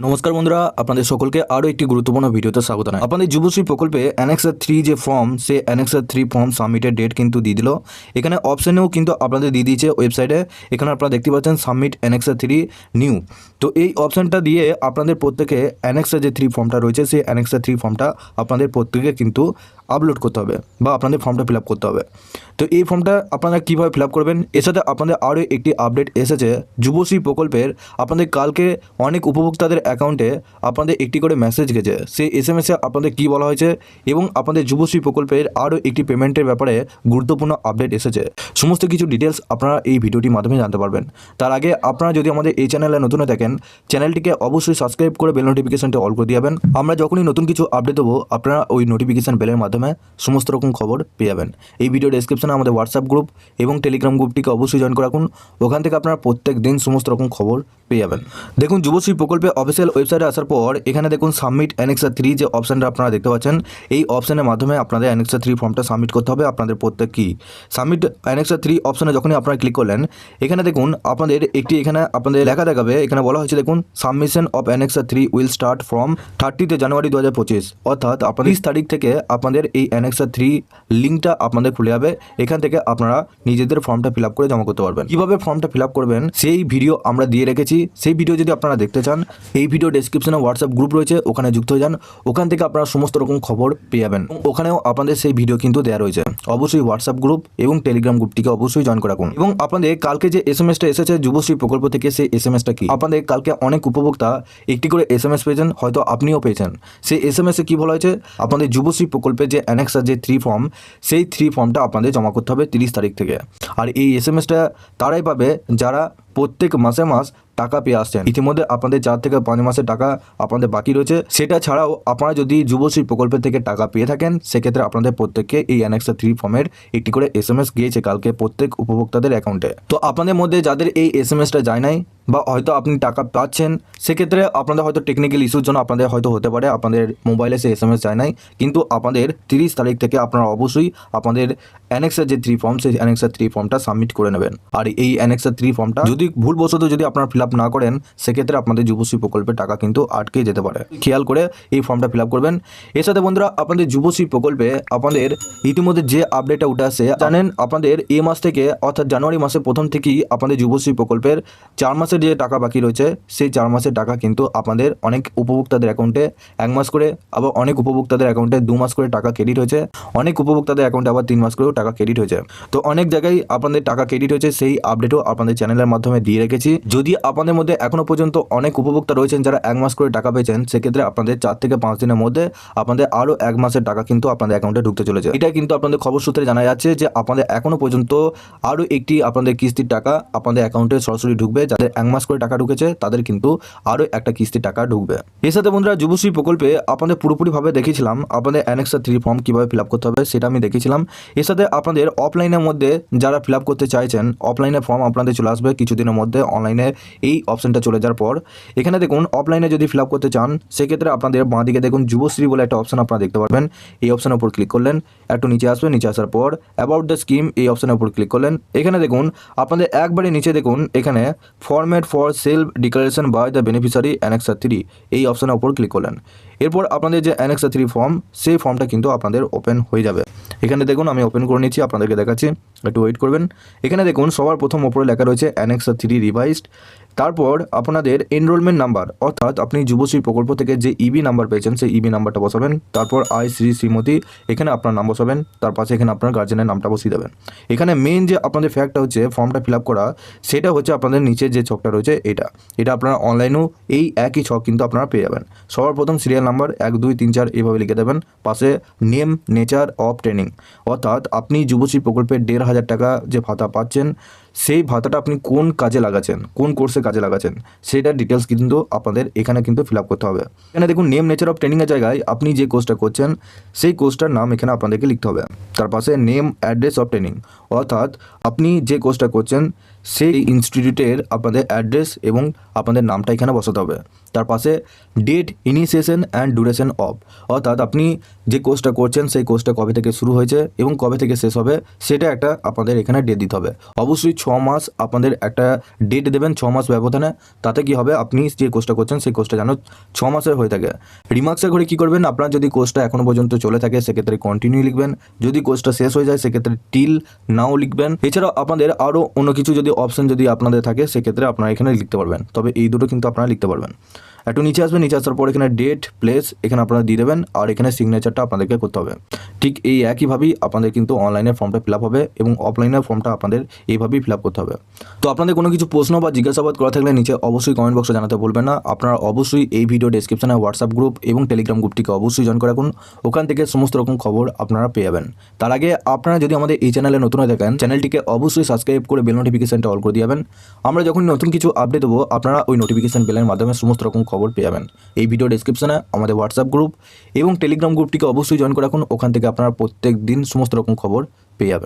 নমস্কার বন্ধুরা, আপনাদের সকলকে আরও একটি গুরুত্বপূর্ণ ভিডিওতে স্বাগত জানাই। আপনাদের যুবশ্রী প্রকল্পে অ্যানেক্সার 3 যে ফর্ম, সে অ্যানেক্সার 3 ফর্ম সাবমিটের ডেট কিন্তু দিয়ে দিল। এখানে অপশানেও কিন্তু আপনাদের দিয়ে দিয়েছে ওয়েবসাইটে। এখানে আপনারা দেখতে পাচ্ছেন সাবমিট অ্যানেক্সার 3 নিউ। তো এই অপশানটা দিয়ে আপনাদের প্রত্যেকে অ্যানেক্সার যে 3 ফর্মটা রয়েছে, সেই অ্যানেক্সার 3 ফর্মটা আপনাদের প্রত্যেকে কিন্তু আপলোড করতে হবে বা আপনাদের ফর্মটা ফিল আপ করতে হবে। তো এই ফর্মটা আপনারা কীভাবে ফিল আপ করবেন, এর সাথে আপনাদের আরও একটি আপডেট এসেছে যুবশ্রী প্রকল্পের। আপনাদের কালকে অনেক উপভোক্তাদের অ্যাকাউন্টে আপনাদের একটি করে মেসেজ গেছে, সেই এসএমএসে আপনাদের কী বলা হয়েছে এবং আপনাদের যুবশ্রী প্রকল্পের আরও একটি পেমেন্টের ব্যাপারে গুরুত্বপূর্ণ আপডেট এসেছে। সমস্ত কিছু ডিটেলস আপনারা এই ভিডিওটির মাধ্যমে জানতে পারবেন। তার আগে আপনারা যদি আমাদের এই চ্যানেলে নতুন হয়ে থাকেন, চ্যানেলটিকে অবশ্যই সাবস্ক্রাইব করে বেল নোটিফিকেশনটা অল করে দিবেন। আমরা যখনই নতুন কিছু আপডেট দেবো, আপনারা ওই নোটিফিকেশন বেলের মাধ্যমে সমস্ত রকম খবর পেয়ে যাবেন। এই ভিডিও ডেসক্রিপশনে আমাদের হোয়াটসঅ্যাপ গ্রুপ এবং টেলিগ্রাম গ্রুপটিকে অবশ্যই জয়েন করে রাখুন। ওখান থেকে আপনারা প্রত্যেক দিন সমস্ত রকম খবর পেয়ে যাবেন। দেখুন, যুবশ্রী প্রকল্পে অফিসিয়াল ওয়েবসাইটে আসার পর এখানে দেখুন সাবমিট অ্যানেক্সার 3 যে অপশানটা আপনারা দেখতে পাচ্ছেন, এই অপশানের মাধ্যমে আপনাদের অ্যানেক্সার 3 ফর্মটা সাবমিট করতে হবে। আপনাদের প্রত্যেক কি সাবমিট অ্যানেক্সার 3 অপশানে যখনই আপনারা ক্লিক করলেন, এখানে দেখুন আপনাদের একটি এখানে আপনাদের লেখা দেখাবে। এখানে বলা হয়েছে দেখুন, submission of annexure 3 will start from 30 জানুয়ারি 2025। অর্থাৎ আপনাদের 30 তারিখ থেকে আপনাদের এই অ্যানেক্সার 3 লিঙ্কটা আপনাদের খুলে যাবে। এখান থেকে আপনারা নিজেদের ফর্মটা ফিল আপ করে জমা করতে পারবেন। কীভাবে ফর্মটা ফিল আপ করবেন সেই ভিডিও আমরা দিয়ে রেখেছি। সেই ভিডিও যদি আপনারা দেখতে চান, এই ভিডিও ডেসক্রিপশনে হোয়াটসঅ্যাপ গ্রুপ রয়েছে, ওখানে যুক্ত হয়ে যান। ওখান থেকে আপনারা সমস্ত রকম খবর পেয়ে যাবেন। ওখানেও আপনাদের সেই ভিডিও কিন্তু দেওয়া রয়েছে। অবশ্যই হোয়াটসঅ্যাপ গ্রুপ এবং টেলিগ্রাম গ্রুপটিকে অবশ্যই জয়েন করে রাখুন। এবং আপনাদের কালকে যে এসএমএসটা এসেছে যুবশ্রী প্রকল্প থেকে, সেই এসএমএসটা কি, আপনাদের কালকে অনেক উপভোক্তা একটি করে এসএমএস পেয়েছেন, হয়তো আপনিও পেয়েছেন। সেই এসএমএসে কি বলা হয়েছে, আপনাদের যুবশ্রী প্রকল্পে যে অ্যানেক্সার যে 3 ফর্ম, সেই 3 ফর্মটা আপনাদের জমা করতে হবে 30 তারিখ থেকে। আর এই এসএমএসটা তারাই পাবে যারা প্রত্যেক মাসে মাস টাকা পেয়ে আসছেন। ইতিমধ্যে আপনাদের 4 থেকে 5 মাসের টাকা আপনাদের বাকি রয়েছে। সেটা ছাড়াও আপনারা যদি যুবশ্রী প্রকল্পের থেকে টাকা পেয়ে থাকেন, সেক্ষেত্রে আপনাদের প্রত্যেককে এই অ্যানেক্সার 3 ফর্মের একটি করে এসএমএস গিয়েছে কালকে প্রত্যেক উপভোক্তাদের অ্যাকাউন্টে। তো আপনাদের মধ্যে যাদের এই এসএমএসটা যায় নাই বা হয়তো আপনি টাকা পাচ্ছেন, সেক্ষেত্রে আপনাদের হয়তো টেকনিক্যাল ইস্যুর জন্য আপনাদের হয়তো হতে পারে আপনাদের মোবাইলে সেই এসএমএস যায় নাই। কিন্তু আপনাদের 30 তারিখ থেকে আপনারা অবশ্যই আপনাদের অ্যানেক্সার যে 3 ফর্ম, সেই অ্যানেক্সার 3 ফর্মটা সাবমিট করে নেবেন। আর এই অ্যানেক্সার 3 ফর্মটা যদি ভুলবশত যদি আপনারা ফিল আপ না করেন, সেক্ষেত্রে আপনাদের যুবশ্রী প্রকল্পের টাকা কিন্তু আটকে যেতে পারে। খেয়াল করে এই ফর্মটা ফিল আপ করবেন। এর সাথে বন্ধুরা, আপনাদের যুবশ্রী প্রকল্পে আপনাদের ইতিমধ্যে যে আপডেটটা উঠে আসে, জানেন আপনাদের এই মাস থেকে অর্থাৎ জানুয়ারি মাসের প্রথম থেকেই আপনাদের যুবশ্রী প্রকল্পের 4 মাসের যে টাকা বাকি রয়েছে, সেই 4 মাসের টাকা কিন্তু আপনাদের অনেক উপভোক্তাদের অ্যাকাউন্টে 1 মাস করে, আবার অনেক উপভোক্তাদের অ্যাকাউন্টে 2 মাস করে টাকা ক্রেডিট হয়েছে, অনেক উপভোক্তাদের অ্যাকাউন্টে আবার 3 মাস করেও টাকা ক্রেডিট হয়েছে। তো অনেক জায়গায় আপনাদের টাকা ক্রেডিট হয়েছে, সেই আপডেটও আপনাদের চ্যানেলের মাধ্যমে দিয়ে রেখেছি। যদি আপনাদের মধ্যে এখনও পর্যন্ত অনেক উপভোক্তা রয়েছেন যারা 1 মাস করে টাকা পেয়েছেন, সেক্ষেত্রে আপনাদের 4 থেকে 5 দিনের মধ্যে আপনাদের আরও 1 মাসের টাকা কিন্তু আপনাদের অ্যাকাউন্টে ঢুকতে চলেছে। এটা কিন্তু আপনাদের খবর সূত্রে জানা যাচ্ছে যে আপনাদের এখনও পর্যন্ত আরও একটি আপনাদের কিস্তির টাকা আপনাদের অ্যাকাউন্টে সরাসরি ঢুকবে। যাদের 1 মাস করে টাকা ঢুকেছে, তাদের কিন্তু আরও একটা কিস্তির টাকা ঢুকবে। এর সাথে বন্ধুরা, যুবশ্রী প্রকল্পে আপনাদের পুরোপুরিভাবে দেখিয়েছিলাম আপনাদের অ্যানেক্সার 3 ফর্ম কীভাবে ফিল আপ করতে হবে, সেটা আমি দেখিয়েছিলাম। এর সাথে আপনাদের অফলাইনের মধ্যে যারা ফিল আপ করতে চাইছেন, অফলাইনে ফর্ম আপনাদের চলে আসবে কিছুদিনের মধ্যে। অনলাইনে এই অপশানটা চলে যাওয়ার পর এখানে দেখুন অফলাইনে যদি ফিল আপ করতে চান, সেক্ষেত্রে আপনাদের বাঁ দিকে দেখুন যুবশ্রী বলে একটা অপশান আপনারা দেখতে পারবেন। এই অপশানের উপর ক্লিক করলেন, একটু নিচে আসবে, নিচে আসার পর অ্যাবাউট দ্য স্কিম এই অপশানের উপর ক্লিক করলেন। এখানে দেখুন আপনাদের একবারে নিচে দেখুন এখানে format for self declaration by the beneficiary annexure 3 এই অপশানের উপর ক্লিক করলেন। এরপর আপনাদের যে অ্যানেক্সার 3 ফর্ম, সেই ফর্মটা কিন্তু আপনাদের ওপেন হয়ে যাবে। এখানে দেখুন আমি ওপেন করে নিচ্ছি, আপনাদেরকে দেখাচ্ছি, একটু ওয়েট করবেন। এখানে দেখুন সবার প্রথম ওপরে লেখা রয়েছে অ্যানেক্সার 3 রিভাইজড। তারপর আপনাদের এনরোলমেন্ট নাম্বার, অর্থাৎ আপনি যুবশ্রী প্রকল্প থেকে যে ইবি নাম্বার পেয়েছেন, সেই ইবি নাম্বারটা বসাবেন। তারপর শ্রীমতী, এখানে আপনার নাম বসাবেন। তার পাশে এখানে আপনার গার্জেনের নামটা বসিয়ে দেবেন। এখানে মেন যে আপনাদের ফ্যাক্টটা হচ্ছে ফর্মটা ফিল আপ করা, সেটা হচ্ছে আপনাদের নিচে যে ছকটা রয়েছে এটা আপনারা অনলাইনেও এই একই ছক কিন্তু আপনারা পেয়ে যাবেন। সবার প্রথম সিরিয়াল নাম্বার 1 2 3 4 এইভাবে লিখে দেবেন। পাশে নেম নেচার অফ ট্রেনিং, অর্থাৎ আপনি যুবশ্রী প্রকল্পের 1,500 টাকা যে ভাতা পাচ্ছেন, সেই ভাতাটা আপনি কোন কাজে লাগাচ্ছেন, কোন কোর্সে কাজে লাগাচ্ছেন, সেটার ডিটেলস কিন্তু আপনাদের এখানে কিন্তু ফিল আপ করতে হবে। এখানে দেখুন নেম নেচার অফ ট্রেনিংয়ের জায়গায় আপনি যে কোর্সটা করছেন, সেই কোর্সটার নাম এখানে আপনাদেরকে লিখতে হবে। তার পাশে নেম অ্যাড্রেস অফ ট্রেনিং, অর্থাৎ আপনি যে কোর্সটা করছেন সেই ইনস্টিটিউটের আপনাদের অ্যাড্রেস এবং আপনাদের নামটা এখানে বসাতে হবে। তার পাশে date, initiation and duration of, অর্থাৎ আপনি যে কোর্সটা করছেন সেই কোর্সটা কবে থেকে শুরু হয়েছে এবং কবে থেকে শেষ হবে সেটা একটা আপনাদের এখানে ডেট দিতে হবে। অবশ্যই 6 মাস আপনাদের একটা ডেট দেবেন, 6 মাস ব্যবধানে। তাতে কি হবে, আপনি যে কোর্সটা করছেন সেই কোর্সটা যেন 6 মাসের হয়ে থাকে। রিমার্কসের ঘরে কী করবেন, আপনার যদি কোর্সটা এখনও পর্যন্ত চলে থাকে সেক্ষেত্রে কন্টিনিউ লিখবেন, যদি কোর্সটা শেষ হয়ে যায় সেক্ষেত্রে টিল নাও লিখবেন। এছাড়াও আপনাদের আরও অন্য কিছু যদি অপশন যদি আপনাদের থাকে সেক্ষেত্রে আপনারা এখানে লিখতে পারবেন, তবে এই দুটো কিন্তু আপনারা লিখতে পারবেন। একটু নিচে আসবেন, নিচে আসার পর এখানে ডেট, প্লেস এখানে আপনারা দিয়ে দেবেন, আর এখানে সিগনেচারটা আপনাদেরকে করতে হবে। ঠিক এই একইভাবেই আপনাদের কিন্তু অনলাইনের ফর্মটা ফিল আপ হবে এবং অফলাইনের ফর্মটা আপনাদের এইভাবেই ফিল আপ করতে হবে। তো আপনাদের কোনো কিছু প্রশ্ন বা জিজ্ঞাসাবাদ করা থাকলে নিচে অবশ্যই কমেন্ট বক্সে জানাতে ভুলবেন না। আপনারা অবশ্যই এই ভিডিও ডেসক্রিপশনে হোয়াটসঅ্যাপ গ্রুপ এবং টেলিগ্রাম গ্রুপটিকে অবশ্যই জয়েন করে রাখুন, ওখান থেকে সমস্ত রকম খবর আপনারা পেয়ে যাবেন। তার আগে আপনারা যদি আমাদের এই চ্যানেলে নতুন হয়ে থাকেন, চ্যানেলটিকে অবশ্যই সাবস্ক্রাইব করে বেল নোটিফিকেশনটা অল করে দিয়ে যাবেন। আমরা যখন নতুন কিছু আপডেট দেবো আপনারা ওই নোটিফিকেশন বেলের মাধ্যমে সমস্ত রকম খবর পেয়ে যাবেন। এই ভিডিও ডেসক্রিপশনে আমাদের হোয়াটসঅ্যাপ গ্রুপ এবং টেলিগ্রাম গ্রুপটিকে অবশ্যই জয়েন করে রাখুন, ওখান থেকে আপনারা প্রত্যেক দিন সমস্ত রকম খবর পেয়ে যাবেন।